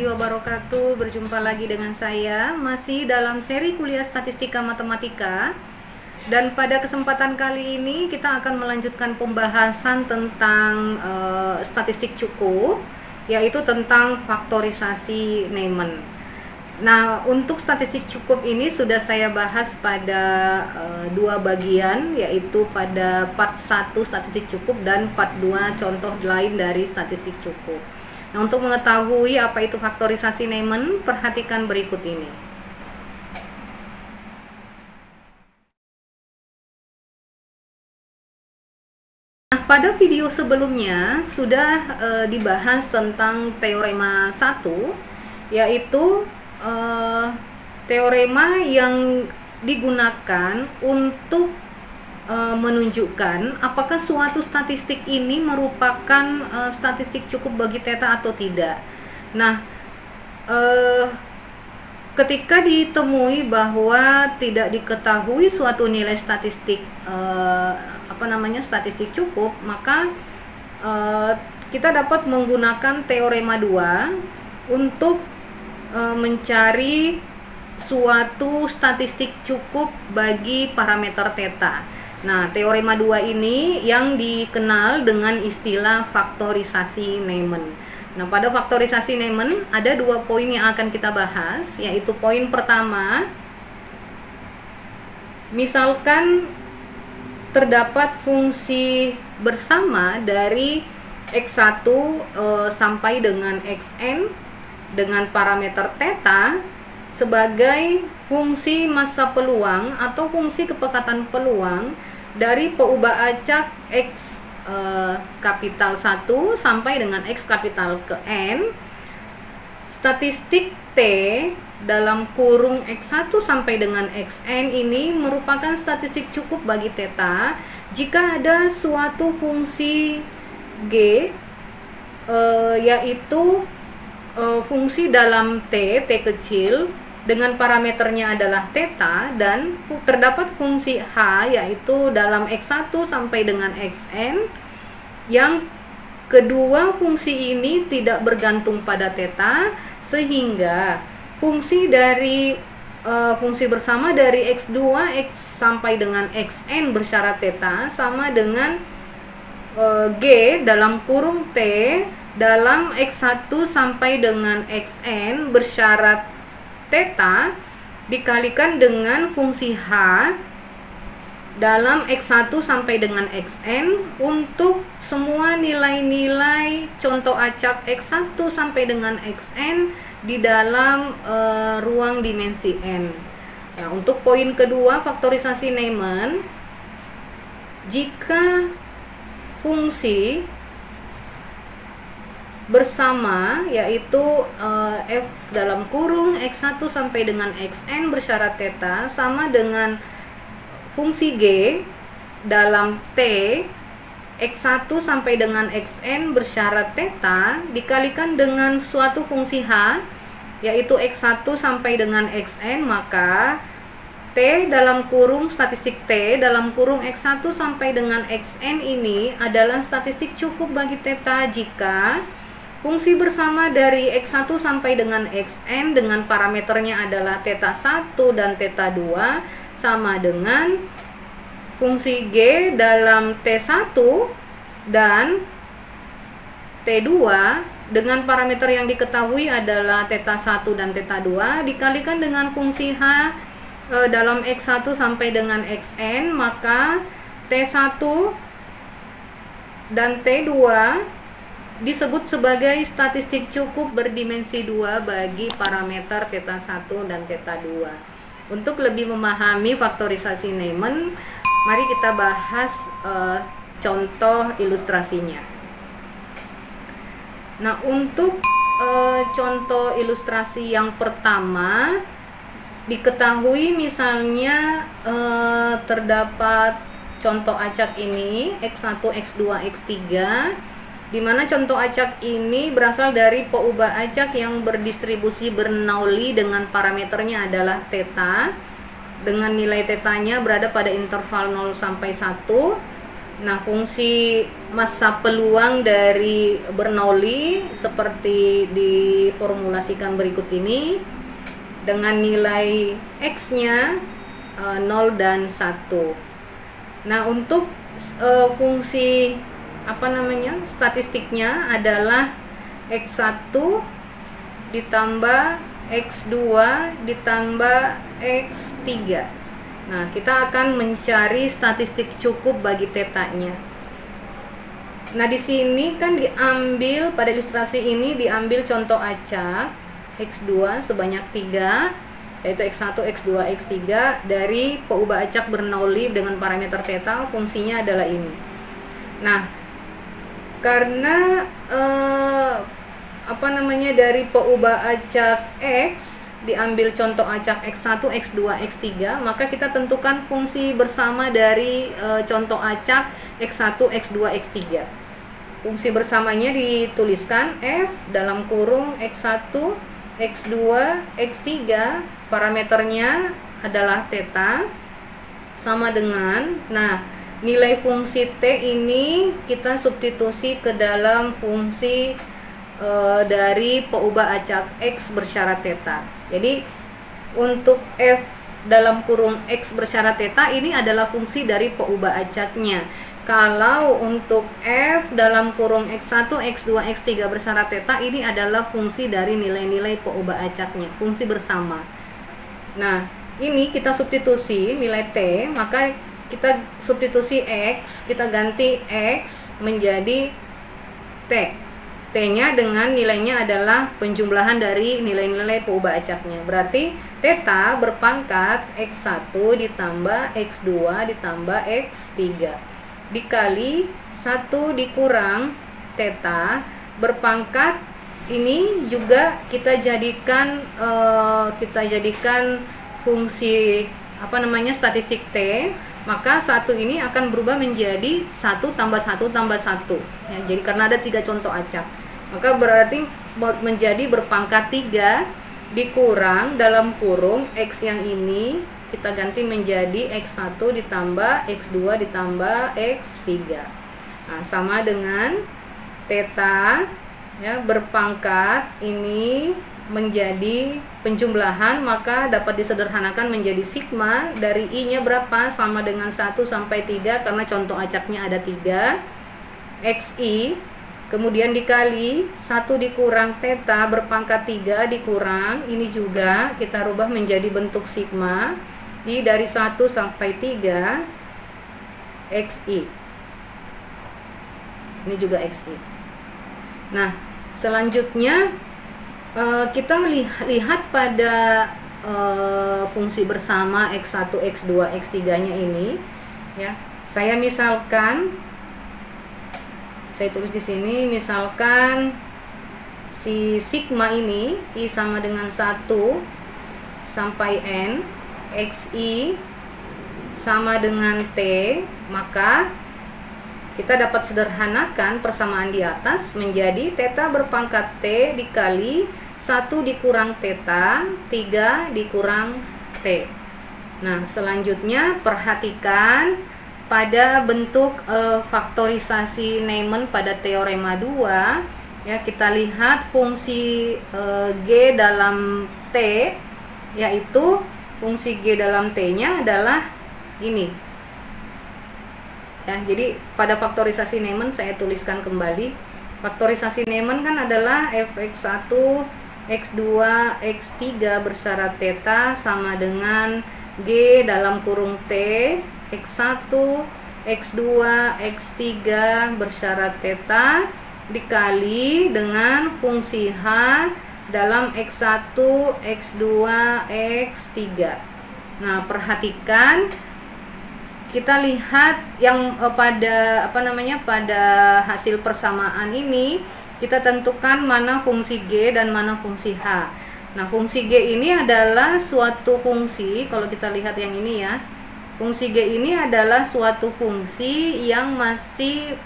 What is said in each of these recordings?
wabarakatuh. Berjumpa lagi dengan saya masih dalam seri kuliah Statistika Matematika. Dan pada kesempatan kali ini kita akan melanjutkan pembahasan tentang statistik cukup, yaitu tentang faktorisasi Neyman. Nah, untuk statistik cukup ini sudah saya bahas pada dua bagian, yaitu pada part 1 statistik cukup dan part 2 contoh lain dari statistik cukup. Nah, untuk mengetahui apa itu faktorisasi Neyman, perhatikan berikut ini. Nah, pada video sebelumnya sudah dibahas tentang teorema 1, yaitu teorema yang digunakan untuk menunjukkan apakah suatu statistik ini merupakan statistik cukup bagi theta atau tidak. Nah, ketika ditemui bahwa tidak diketahui suatu nilai statistik statistik cukup, maka kita dapat menggunakan teorema 2 untuk mencari suatu statistik cukup bagi parameter theta. Nah, teorema 2 ini yang dikenal dengan istilah faktorisasi Neyman. Nah, pada faktorisasi Neyman ada 2 poin yang akan kita bahas, yaitu poin pertama, misalkan terdapat fungsi bersama dari x1 sampai dengan xn dengan parameter theta sebagai fungsi massa peluang atau fungsi kepekatan peluang dari peubah acak x kapital 1 sampai dengan x kapital ke n. Statistik T dalam kurung x1 sampai dengan xn ini merupakan statistik cukup bagi theta jika ada suatu fungsi g yaitu fungsi dalam t kecil dengan parameternya adalah theta, dan terdapat fungsi h yaitu dalam x1 sampai dengan xn yang kedua fungsi ini tidak bergantung pada theta, sehingga fungsi dari fungsi bersama dari x2 x sampai dengan xn bersyarat theta sama dengan g dalam kurung t dalam x1 sampai dengan xn bersyarat theta dikalikan dengan fungsi h dalam x1 sampai dengan xn untuk semua nilai-nilai contoh acak x1 sampai dengan xn di dalam ruang dimensi n. Nah, untuk poin kedua faktorisasi Neyman, jika fungsi bersama yaitu f dalam kurung x1 sampai dengan xn bersyarat theta sama dengan fungsi g dalam t x1 sampai dengan xn bersyarat theta dikalikan dengan suatu fungsi h yaitu x1 sampai dengan xn, maka t dalam kurung statistik t dalam kurung x1 sampai dengan xn ini adalah statistik cukup bagi theta jika fungsi bersama dari x1 sampai dengan xn dengan parameternya adalah theta 1 dan theta 2 sama dengan fungsi g dalam t1 dan t2 dengan parameter yang diketahui adalah theta 1 dan theta 2 dikalikan dengan fungsi h dalam x1 sampai dengan xn, maka t1 dan t2 disebut sebagai statistik cukup berdimensi 2 bagi parameter theta 1 dan theta 2. Untuk lebih memahami faktorisasi Neyman, mari kita bahas contoh ilustrasinya. Nah, untuk contoh ilustrasi yang pertama, diketahui misalnya terdapat contoh acak ini x1, x2, x3, di mana contoh acak ini berasal dari peubah acak yang berdistribusi Bernoulli dengan parameternya adalah theta, dengan nilai tetanya berada pada interval 0 sampai 1, Nah, fungsi massa peluang dari Bernoulli seperti diformulasikan berikut ini dengan nilai X-nya 0 dan 1. Nah, untuk fungsi statistiknya adalah X1 ditambah X2 ditambah X3. Nah, kita akan mencari statistik cukup bagi tetanya. Nah, di sini kan diambil, pada ilustrasi ini diambil contoh acak X2 sebanyak 3, yaitu X1, X2, X3 dari peubah acak Bernoulli dengan parameter theta, fungsinya adalah ini. Nah, karena dari peubah acak X diambil contoh acak X1, X2, X3, maka kita tentukan fungsi bersama dari contoh acak X1, X2, X3. Fungsi bersamanya dituliskan F dalam kurung X1, X2, X3, parameternya adalah theta, sama dengan, nah, nilai fungsi T ini kita substitusi ke dalam fungsi dari peubah acak X bersyarat theta. Jadi untuk F dalam kurung X bersyarat theta ini adalah fungsi dari peubah acaknya. Kalau untuk F dalam kurung X1, X2, X3 bersyarat theta ini adalah fungsi dari nilai-nilai peubah acaknya, fungsi bersama. Nah, ini kita substitusi nilai T, maka kita substitusi X, kita ganti X menjadi T. T-nya dengan nilainya adalah penjumlahan dari nilai-nilai peubah acaknya. Berarti theta berpangkat X1 ditambah X2 ditambah X3 dikali 1 dikurang theta berpangkat, ini juga kita jadikan fungsi statistik T, maka 1 ini akan berubah menjadi 1 tambah 1 tambah 1 ya, jadi karena ada 3 contoh acak, maka berarti menjadi berpangkat 3 dikurang dalam kurung X yang ini kita ganti menjadi X1 ditambah X2 ditambah X3. Nah, sama dengan theta ya, berpangkat ini menjadi penjumlahan, maka dapat disederhanakan menjadi sigma dari I-nya berapa, sama dengan 1 sampai 3 karena contoh acaknya ada 3 XI, kemudian dikali 1 dikurang theta berpangkat 3 dikurang ini juga kita rubah menjadi bentuk sigma I dari 1 sampai 3 XI, ini juga XI. Nah, selanjutnya kita lihat pada fungsi bersama X1, X2, X3-nya ini ya. Saya tulis di sini, misalkan si sigma ini I sama dengan 1 sampai N, XI sama dengan T, maka kita dapat sederhanakan persamaan di atas menjadi theta berpangkat T dikali 1 dikurang theta 3 dikurang T. Nah, selanjutnya perhatikan pada bentuk faktorisasi Neyman pada teorema 2 ya, kita lihat fungsi G dalam T, yaitu fungsi G dalam T-nya adalah ini ya. Jadi pada faktorisasi Neyman saya tuliskan kembali. Faktorisasi Neyman kan adalah fx1, x2, x3 bersyarat theta sama dengan G dalam kurung T, x1, x2, x3 bersyarat theta dikali dengan fungsi H dalam x1, x2, x3. Nah, perhatikan, kita lihat yang pada hasil persamaan ini kita tentukan mana fungsi G dan mana fungsi H. Nah, fungsi G ini adalah suatu fungsi, kalau kita lihat yang ini ya, fungsi G ini adalah suatu fungsi yang masih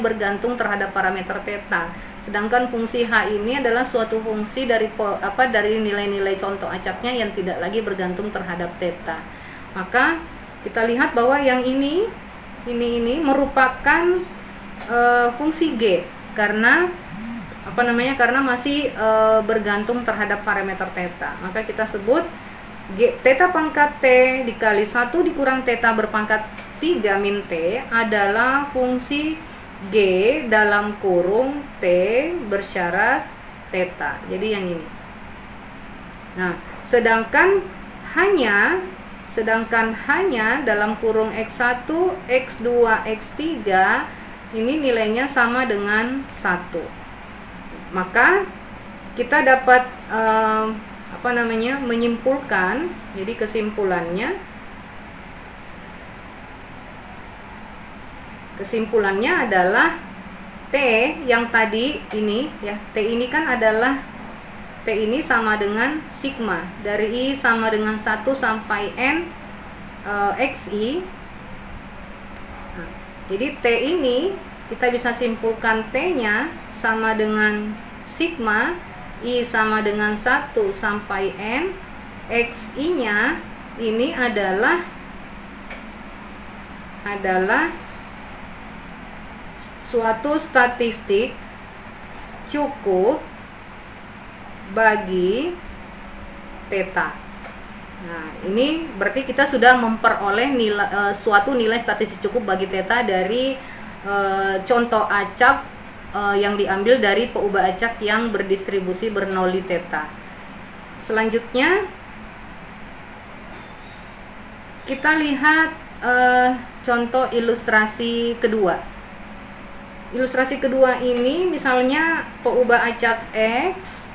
bergantung terhadap parameter theta. Sedangkan fungsi H ini adalah suatu fungsi dari nilai-nilai contoh acaknya yang tidak lagi bergantung terhadap theta. Maka kita lihat bahwa yang ini ini merupakan fungsi G, karena karena masih bergantung terhadap parameter theta. Maka kita sebut theta pangkat T dikali 1 dikurang theta berpangkat 3 min T adalah fungsi G dalam kurung T bersyarat theta. Jadi yang ini. Nah, sedangkan hanya dalam kurung X1, X2, X3 ini nilainya sama dengan 1. Maka kita dapat menyimpulkan. Jadi kesimpulannya adalah T yang tadi ini ya, T ini kan adalah T ini sama dengan sigma dari I sama dengan 1 sampai N XI. Nah, jadi T ini kita bisa simpulkan T-nya sama dengan sigma I sama dengan 1 sampai N, XI-nya ini adalah suatu statistik cukup bagi theta. Nah, ini berarti kita sudah memperoleh suatu nilai statistik cukup bagi theta dari contoh acak yang diambil dari peubah acak yang berdistribusi Bernoulli theta. Selanjutnya kita lihat contoh ilustrasi kedua. Ilustrasi kedua ini misalnya peubah acak X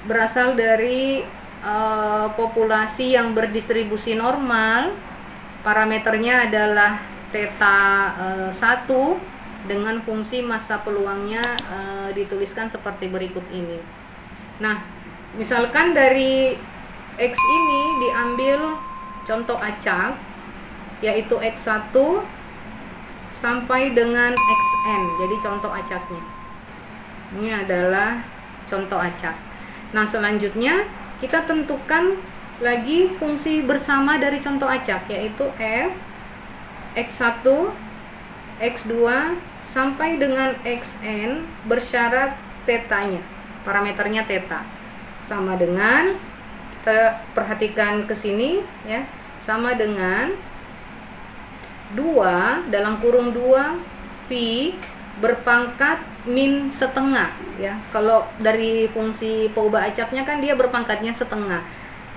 berasal dari populasi yang berdistribusi normal, parameternya adalah theta 1 dengan fungsi massa peluangnya dituliskan seperti berikut ini. Nah, misalkan dari X ini diambil contoh acak yaitu X1 sampai dengan Xn, jadi contoh acaknya. Ini adalah contoh acak. Nah, selanjutnya kita tentukan lagi fungsi bersama dari contoh acak, yaitu f X1, X2 sampai dengan Xn bersyarat tetanya, parameternya theta. Sama dengan, kita perhatikan ke sini ya, sama dengan 2 dalam kurung 2 phi berpangkat min setengah ya. Kalau dari fungsi peubah acaknya kan dia berpangkatnya setengah.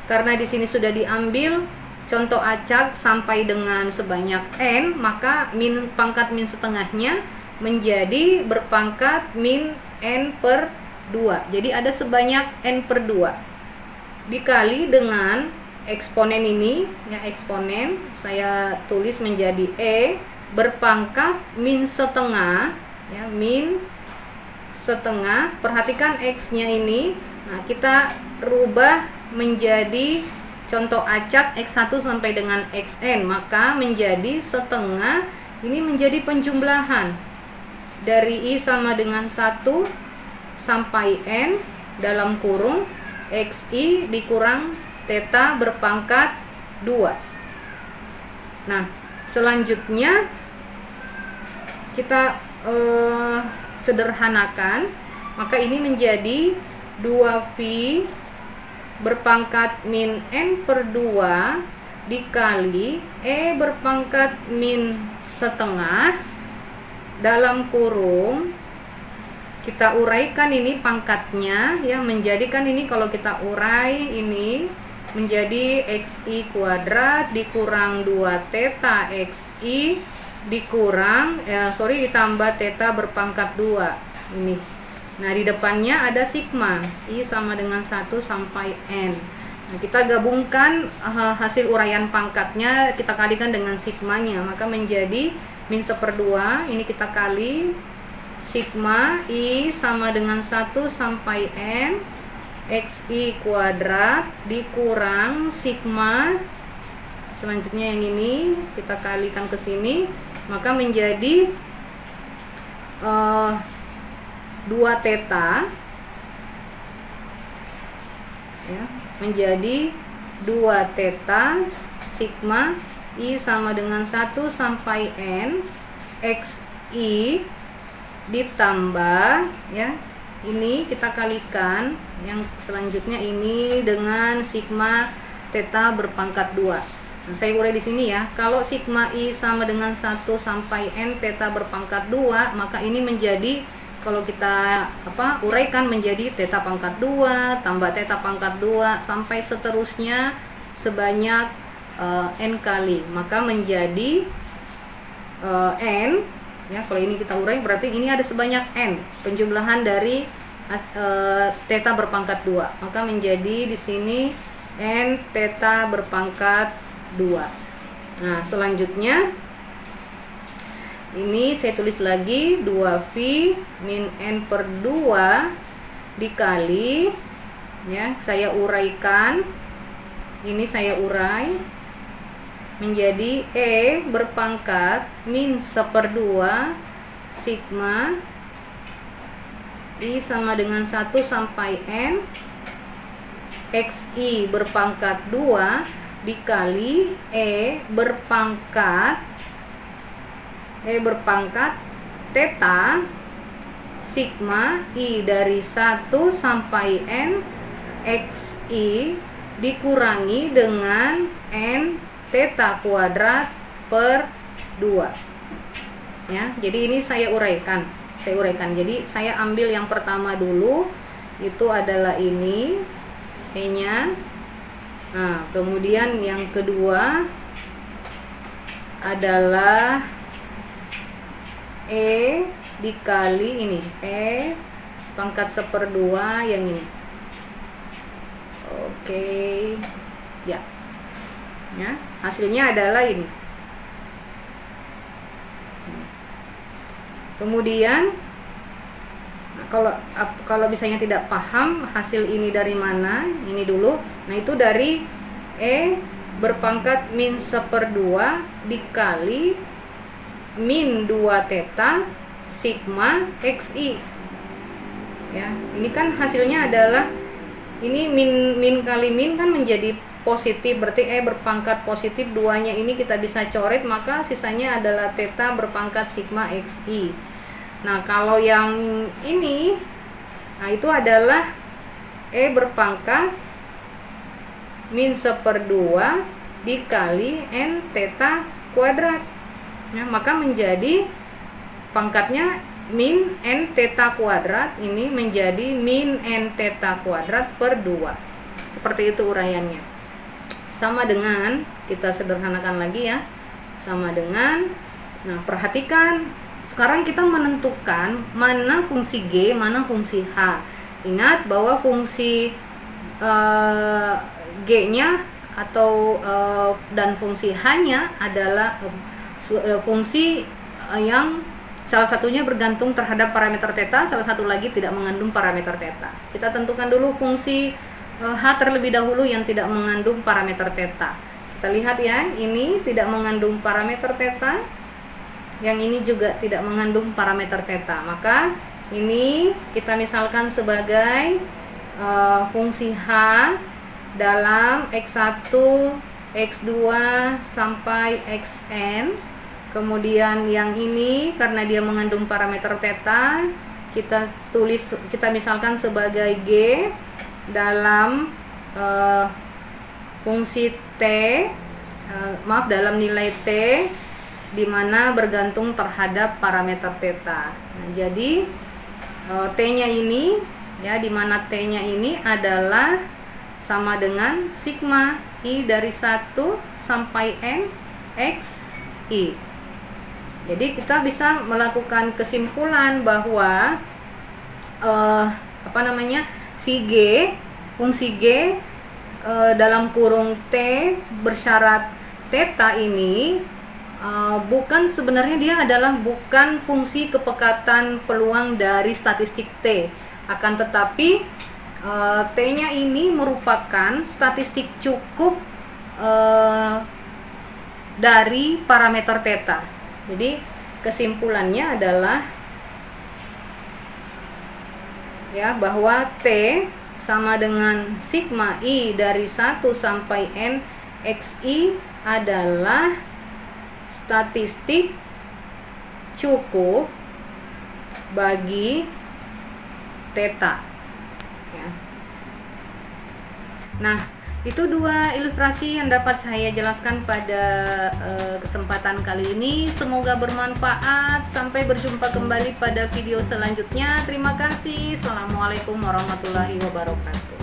Karena di sini sudah diambil contoh acak sampai dengan sebanyak n, maka pangkat min setengahnya menjadi berpangkat min n per 2. Jadi ada sebanyak n per 2 dikali dengan eksponen ini ya, eksponen saya tulis menjadi E berpangkat min setengah ya, min setengah. Perhatikan X nya ini, nah kita rubah menjadi contoh acak X1 sampai dengan Xn, maka menjadi setengah. Ini menjadi penjumlahan dari I sama dengan 1 sampai N dalam kurung XI dikurang theta berpangkat 2. Nah, selanjutnya kita sederhanakan, maka ini menjadi 2phi berpangkat min n per 2 dikali E berpangkat min setengah dalam kurung, kita uraikan ini pangkatnya ya, menjadikan ini kalau kita urai ini menjadi xi kuadrat dikurang 2 theta xi dikurang ditambah theta berpangkat 2 ini. Nah, di depannya ada sigma I sama dengan 1 sampai n. Nah, kita gabungkan hasil uraian pangkatnya, kita kalikan dengan sigmanya, maka menjadi min 1/2. Ini kita kali sigma I sama dengan 1 sampai n xi kuadrat dikurang sigma, selanjutnya yang ini kita kalikan ke sini, maka menjadi 2 theta ya, menjadi 2 theta sigma I sama dengan 1 sampai N XI ditambah, ya, ini kita kalikan yang selanjutnya ini dengan sigma theta berpangkat 2. Nah, saya urai di sini ya. Kalau sigma I sama dengan 1 sampai N theta berpangkat 2, maka ini menjadi, kalau kita uraikan menjadi theta pangkat 2 tambah theta pangkat 2 sampai seterusnya sebanyak N kali. Maka menjadi N, ya, kalau ini kita urai berarti ini ada sebanyak N penjumlahan dari theta berpangkat 2. Maka menjadi di sini N theta berpangkat 2. Nah, selanjutnya ini saya tulis lagi 2V min N per 2 dikali, ya, saya uraikan. Ini saya urai menjadi E berpangkat min 1/2 sigma I sama dengan 1 sampai N XI berpangkat 2 dikali E berpangkat theta sigma I dari 1 sampai N XI dikurangi dengan N theta kuadrat per 2. Ya, jadi ini saya uraikan. Jadi saya ambil yang pertama dulu, itu adalah ini E-nya. Nah, kemudian yang kedua adalah E dikali ini E pangkat 1/2 yang ini. Oke, ya, hasilnya adalah ini. Kemudian kalau misalnya tidak paham hasil ini dari mana, ini dulu. Nah, itu dari E berpangkat min 1/2 dikali min 2 theta sigma XI. Ya, ini kan hasilnya adalah ini min kali min kan menjadi positif, berarti E berpangkat positif 2-nya ini kita bisa coret, maka sisanya adalah theta berpangkat sigma XI. Nah, kalau yang ini, nah itu adalah E berpangkat min 1/2 dikali N theta kuadrat. Nah, maka menjadi pangkatnya min N theta kuadrat, ini menjadi min N theta kuadrat per 2. Seperti itu uraiannya. Sama dengan, kita sederhanakan lagi ya, sama dengan, nah perhatikan, sekarang kita menentukan mana fungsi G, mana fungsi H. Ingat bahwa fungsi G-nya atau dan fungsi H-nya adalah fungsi yang salah satunya bergantung terhadap parameter theta, salah satu lagi tidak mengandung parameter theta. Kita tentukan dulu fungsi H terlebih dahulu yang tidak mengandung parameter theta. Kita lihat ya, ini tidak mengandung parameter theta, yang ini juga tidak mengandung parameter theta. Maka ini kita misalkan sebagai fungsi H dalam X1, X2 sampai Xn. Kemudian yang ini karena dia mengandung parameter theta, kita misalkan sebagai G dalam fungsi T, dalam nilai T di mana bergantung terhadap parameter theta. Nah, jadi T-nya ini ya, di mana T-nya ini adalah sama dengan sigma I dari 1 sampai N X I. Jadi kita bisa melakukan kesimpulan bahwa fungsi G dalam kurung T bersyarat theta ini sebenarnya dia adalah bukan fungsi kepekatan peluang dari statistik T, akan tetapi T-nya ini merupakan statistik cukup dari parameter theta. Jadi kesimpulannya adalah ya, bahwa T sama dengan sigma I dari 1 sampai N XI adalah statistik cukup bagi theta ya. Nah, itu dua ilustrasi yang dapat saya jelaskan pada kesempatan kali ini. Semoga bermanfaat. Sampai berjumpa kembali pada video selanjutnya. Terima kasih. Assalamualaikum warahmatullahi wabarakatuh.